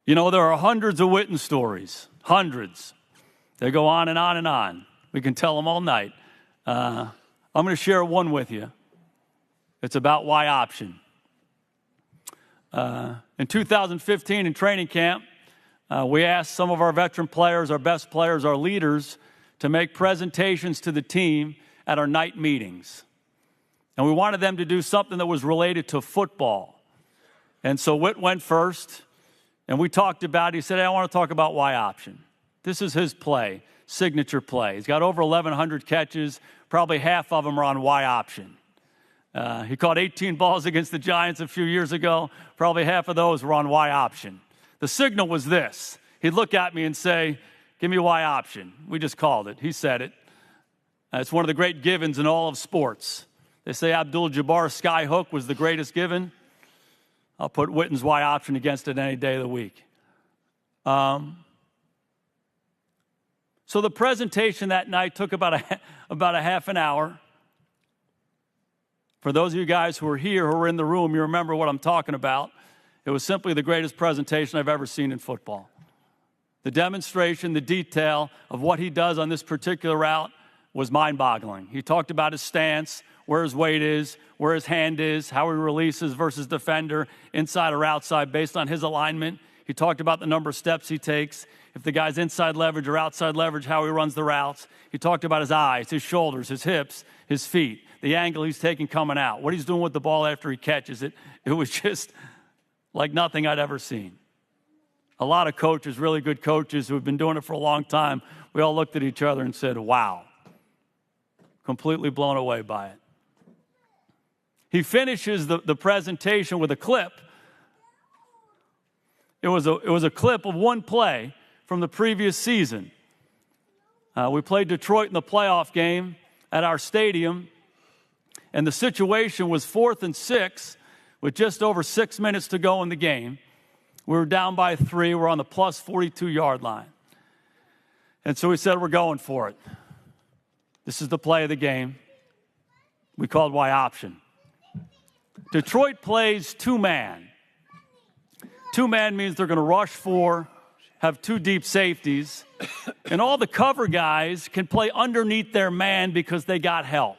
You know, there are hundreds of Witten stories, hundreds. They go on and on and on. We can tell them all night. I'm going to share one with you. It's about Y option. In 2015 in training camp, we asked some of our veteran players, our best players, our leaders, to make presentations to the team at our night meetings. And we wanted them to do something that was related to football. And so Whit went first, and we talked about it. He said, hey, I want to talk about Y option. This is his play, signature play. He's got over 1,100 catches. Probably half of them are on Y option. He caught 18 balls against the Giants a few years ago. Probably half of those were on Y option. The signal was this. He'd look at me and say, give me Y option. We just called it. He said it. It's one of the great givens in all of sports. They say Abdul-Jabbar's sky hook was the greatest given. I'll put Witten's Y option against it any day of the week. So the presentation that night took about a half an hour. For those of you guys who are here, who are in the room, you remember what I'm talking about. It was simply the greatest presentation I've ever seen in football. The demonstration, the detail of what he does on this particular route was mind-boggling. He talked about his stance, where his weight is, where his hand is, how he releases versus defender, inside or outside, based on his alignment. He talked about the number of steps he takes, if the guy's inside leverage or outside leverage, how he runs the routes. He talked about his eyes, his shoulders, his hips, his feet, the angle he's taking coming out, what he's doing with the ball after he catches it. It was just like nothing I'd ever seen. A lot of coaches, really good coaches who have been doing it for a long time, we all looked at each other and said, wow. Completely blown away by it. He finishes the presentation with a clip. It was a clip of one play from the previous season. We played Detroit in the playoff game at our stadium, and the situation was 4th and 6 with just over 6 minutes to go in the game. We were down by 3. We're on the plus 42-yard line. And so we said, we're going for it. This is the play of the game. We called Y option. Detroit plays two-man. Two-man means they're going to rush 4, have 2 deep safeties, and all the cover guys can play underneath their man because they got help.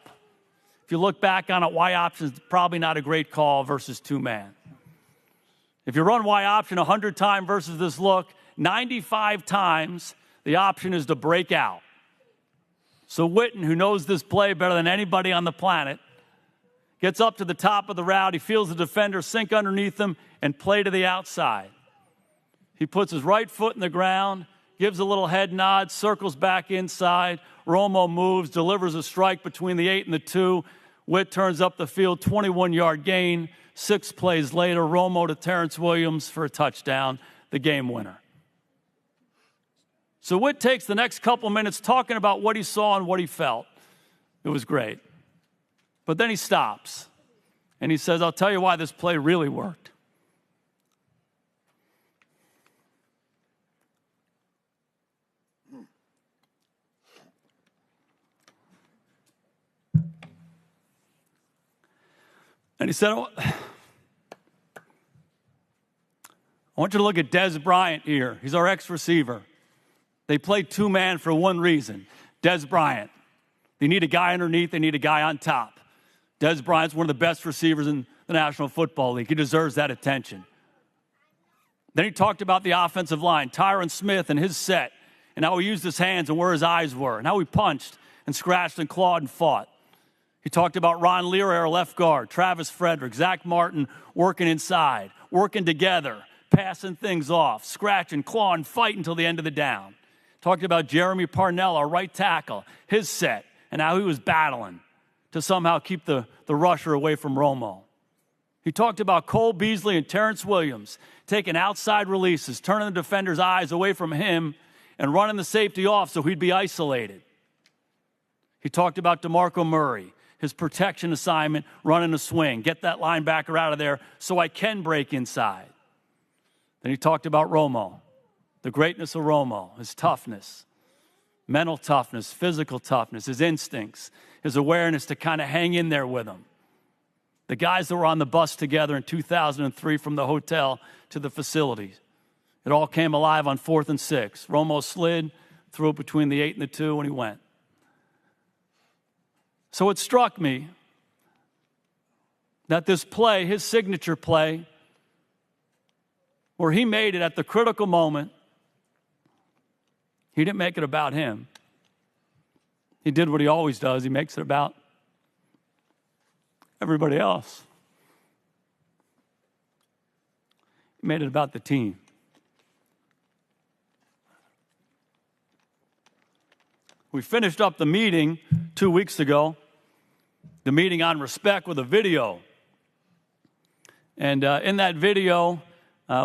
If you look back on it, Y option is probably not a great call versus two-man. If you run Y option 100 times versus this look, 95 times the option is to break out. So Witten, who knows this play better than anybody on the planet, gets up to the top of the route. He feels the defender sink underneath him and play to the outside. He puts his right foot in the ground, gives a little head nod, circles back inside. Romo moves, delivers a strike between the 8 and the 2. Witt turns up the field, 21-yard gain. 6 plays later, Romo to Terrence Williams for a touchdown, the game winner. So Witt takes the next couple minutes talking about what he saw and what he felt. It was great. But then he stops, and he says, I'll tell you why this play really worked. And he said, I want you to look at Dez Bryant here. He's our ex-receiver. They played two-man for one reason. Dez Bryant. They need a guy underneath. They need a guy on top. Dez Bryant's one of the best receivers in the National Football League. He deserves that attention. Then he talked about the offensive line, Tyron Smith and his set, and how he used his hands and where his eyes were, and how he punched and scratched and clawed and fought. He talked about Ron Leary, our left guard, Travis Frederick, Zach Martin working inside, working together, passing things off, scratching, clawing, fighting until the end of the down. Talked about Jeremy Parnell, our right tackle, his set, and how he was battling to somehow keep the rusher away from Romo. He talked about Cole Beasley and Terrence Williams taking outside releases, turning the defender's eyes away from him and running the safety off so he'd be isolated. He talked about DeMarco Murray, his protection assignment, running a swing, get that linebacker out of there so I can break inside. Then he talked about Romo, the greatness of Romo, his toughness, mental toughness, physical toughness, his instincts, his awareness to kind of hang in there with him. The guys that were on the bus together in 2003 from the hotel to the facilities. It all came alive on 4th and 6. Romo slid, threw it between the 8 and the 2, and he went. So it struck me that this play, his signature play, where he made it at the critical moment, he didn't make it about him. He did what he always does. He makes it about everybody else. He made it about the team. We finished up the meeting 2 weeks ago, the meeting on respect, with a video. And in that video,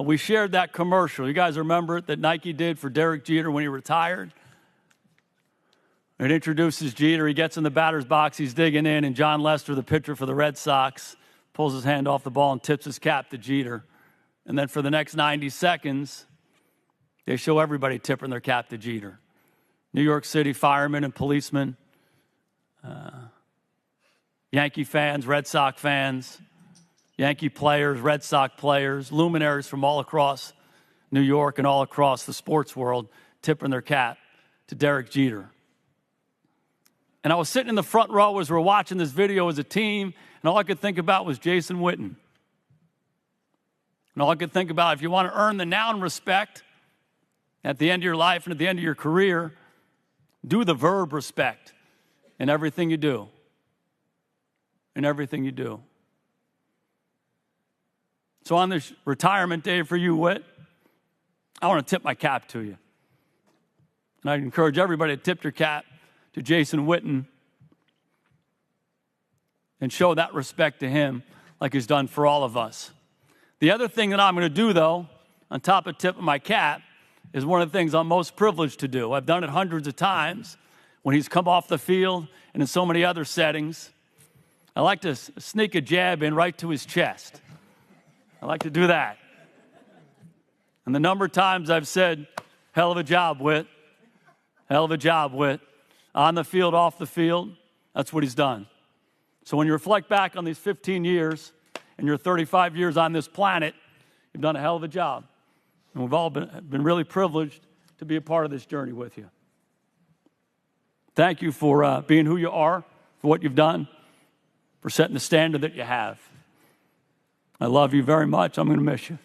we shared that commercial. You guys remember it, that Nike did for Derek Jeter when he retired? It introduces Jeter. He gets in the batter's box. He's digging in, and John Lester, the pitcher for the Red Sox, pulls his hand off the ball and tips his cap to Jeter. And then for the next 90 seconds, they show everybody tipping their cap to Jeter. New York City firemen and policemen, Yankee fans, Red Sox fans, Yankee players, Red Sox players, luminaries from all across New York and all across the sports world tipping their cap to Derek Jeter. And I was sitting in the front row as we were watching this video as a team, and all I could think about was Jason Witten. And all I could think about, if you want to earn the noun respect at the end of your life and at the end of your career, do the verb respect in everything you do. In everything you do. So on this retirement day for you, Whit, I want to tip my cap to you. And I'd encourage everybody to tip your cap to Jason Witten and show that respect to him like he's done for all of us. The other thing that I'm going to do, though, on top of tipping my cap, is one of the things I'm most privileged to do. I've done it hundreds of times when he's come off the field and in so many other settings. I like to sneak a jab in right to his chest. I like to do that. And the number of times I've said, hell of a job, Whit. Hell of a job, Whit. On the field, off the field, that's what he's done. So when you reflect back on these 15 years and your 35 years on this planet, you've done a hell of a job. And we've all been really privileged to be a part of this journey with you. Thank you for being who you are, for what you've done, for setting the standard that you have. I love you very much. I'm going to miss you.